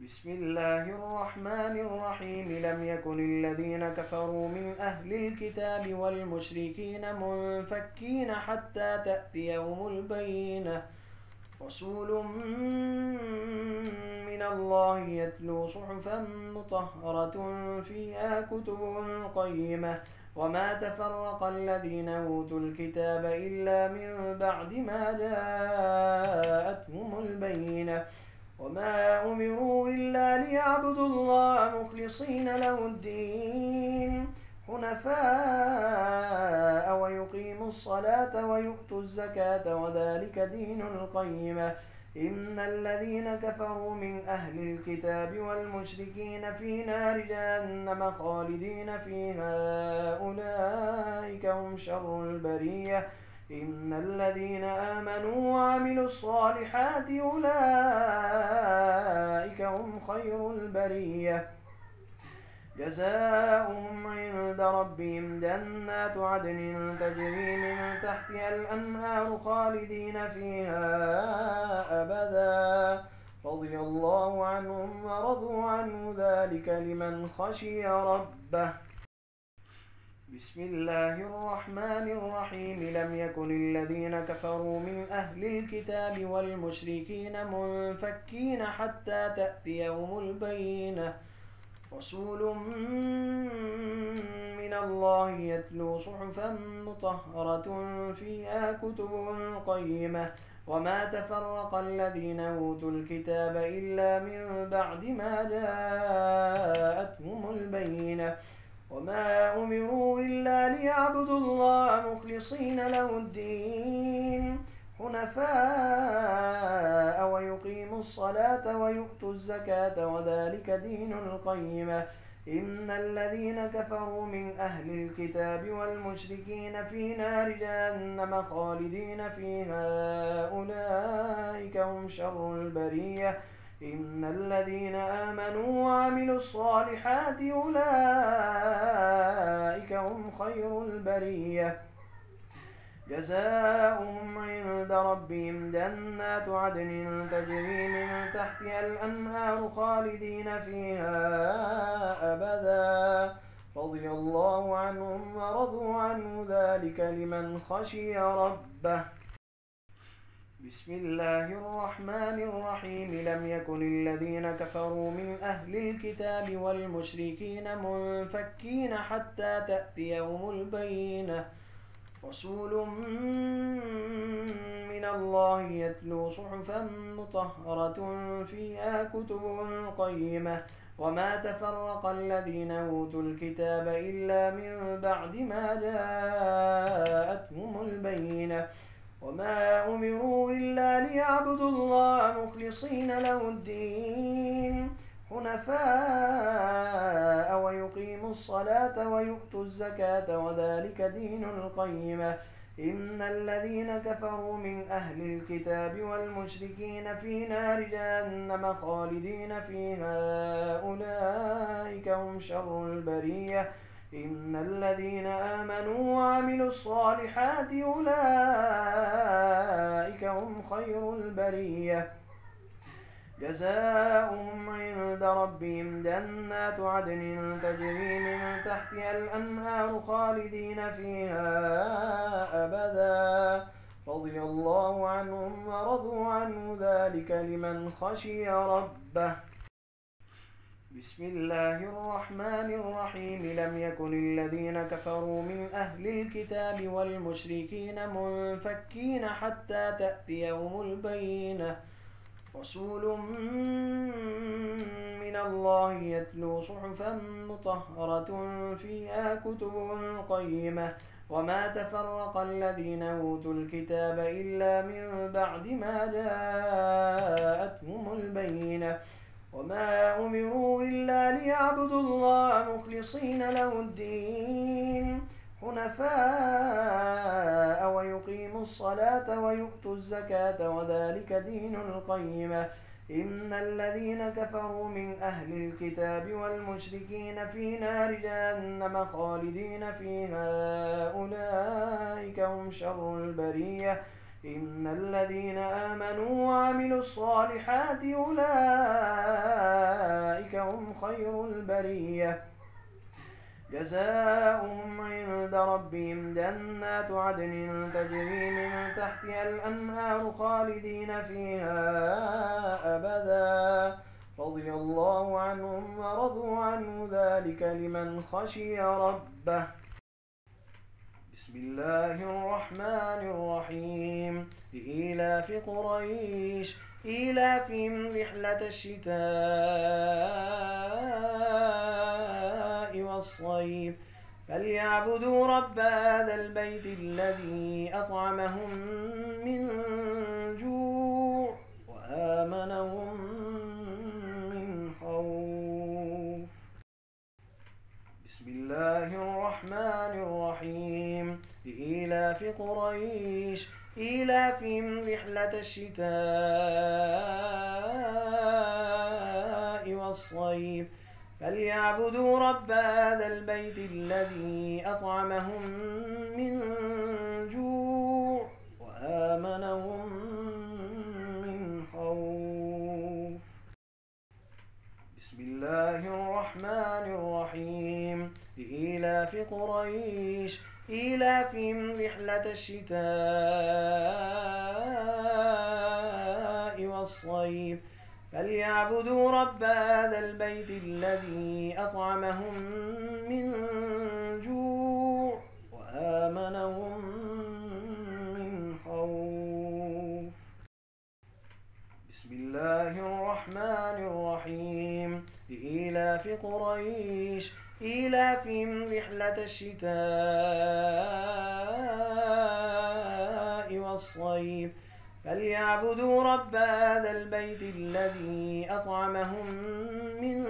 بسم الله الرحمن الرحيم لم يكن الذين كفروا من أهل الكتاب والمشركين منفكين حتى تأتيهم البينة رسول من الله يتلو صحفا مطهرة فيها كتب قيمة وما تفرق الذين أوتوا الكتاب إلا من بعد ما جاءتهم البينة وما أمروا إلا ليعبدوا الله مخلصين له الدين حنفاء ويقيموا الصلاة ويؤتوا الزكاة وذلك دين القيمة إن الذين كفروا من أهل الكتاب والمشركين في نار جهنم خالدين فيها أولئك هم شر البرية إن الذين آمنوا وعملوا الصالحات أولئك هم خير البرية جزاؤهم عند ربهم جنات عدن تجري من تحتها الأنهار خالدين فيها أبدا رضي الله عنهم ورضوا عنه ذلك لمن خشي ربه بسم الله الرحمن الرحيم لم يكن الذين كفروا من أهل الكتاب والمشركين منفكين حتى تأتيهم البينة رسول من الله يتلو صحفا مطهرة فيها كتب قيمة وما تفرق الذين أوتوا الكتاب إلا من بعد ما جاءتهم البينة وما أمروا إلا ليعبدوا الله مخلصين له الدين حنفاء ويقيموا الصلاة ويؤتوا الزكاة وذلك دين القيمة إن الذين كفروا من أهل الكتاب والمشركين في نار جهنم خالدين فيها أولئك هم شر البرية إن الذين آمنوا وعملوا الصالحات أولئك هم خير البرية جزاؤهم عند ربهم جنات عدن تجري من تحتها الأنهار خالدين فيها أبدا رضي الله عنهم ورضوا عنه ذلك لمن خشي ربه بسم الله الرحمن الرحيم لم يكن الذين كفروا من أهل الكتاب والمشركين منفكين حتى تأتيهم البينة رسول من الله يتلو صحفا مطهرة فيها كتب قيمة وما تفرق الذين أوتوا الكتاب إلا من بعد ما جاءتهم البينة وما أمروا إلا ليعبدوا الله مخلصين له الدين حنفاء ويقيموا الصلاة ويؤتوا الزكاة وذلك دين القيمة إن الذين كفروا من أهل الكتاب والمشركين في نار جهنم خالدين فيها أولئك هم شر البرية إن الذين آمنوا وعملوا الصالحات أولئك هم خير البرية جزاؤهم عند ربهم جنات عدن تجري من تحتها الأنهار خالدين فيها أبدا رضي الله عنهم ورضوا عنه ذلك لمن خشي ربه بسم الله الرحمن الرحيم لم يكن الذين كفروا من أهل الكتاب والمشركين منفكين حتى تأتيهم البينة رسول من الله يتلو صحفا مطهرة فيها كتب قيمة وما تفرق الذين أوتوا الكتاب إلا من بعد ما جاءتهم البينة وما أمروا إلا ليعبدوا الله مخلصين له الدين حنفاء ويقيموا الصلاة ويؤتوا الزكاة وذلك دين القيمة إن الذين كفروا من أهل الكتاب والمشركين في نار جهنم خالدين فيها أولئك هم شر البرية إن الذين آمنوا وعملوا الصالحات أولئك البرية جزاؤهم عند ربهم جنات عدن تجري من تحتها الأنهار خالدين فيها أبدا رضي الله عنهم ورضوا عنه ذلك لمن خشي ربه. بسم الله الرحمن الرحيم. لإيلاف قريش إيلافهم رحلة الشتاء والصيف فليعبدوا رب هذا البيت الذي أطعمهم من جوع وآمنهم من خوف. بسم الله الرحمن الرحيم. لإيلاف قريش إيلافهم رحلة الشتاء والصيف فليعبدوا رب هذا البيت الذي أطعمهم من جوع وآمنهم من خوف. بسم الله الرحمن الرحيم. لإيلاف قريش إيلافهم رحلة الشتاء والصيف فليعبدوا رب هذا البيت الذي أطعمهم من جوع وآمنهم من خوف. بسم الله الرحمن الرحيم. لإيلاف قريش إيلافهم رحلة الشتاء والصيف فليعبدوا رب هذا البيت الذي أطعمهم من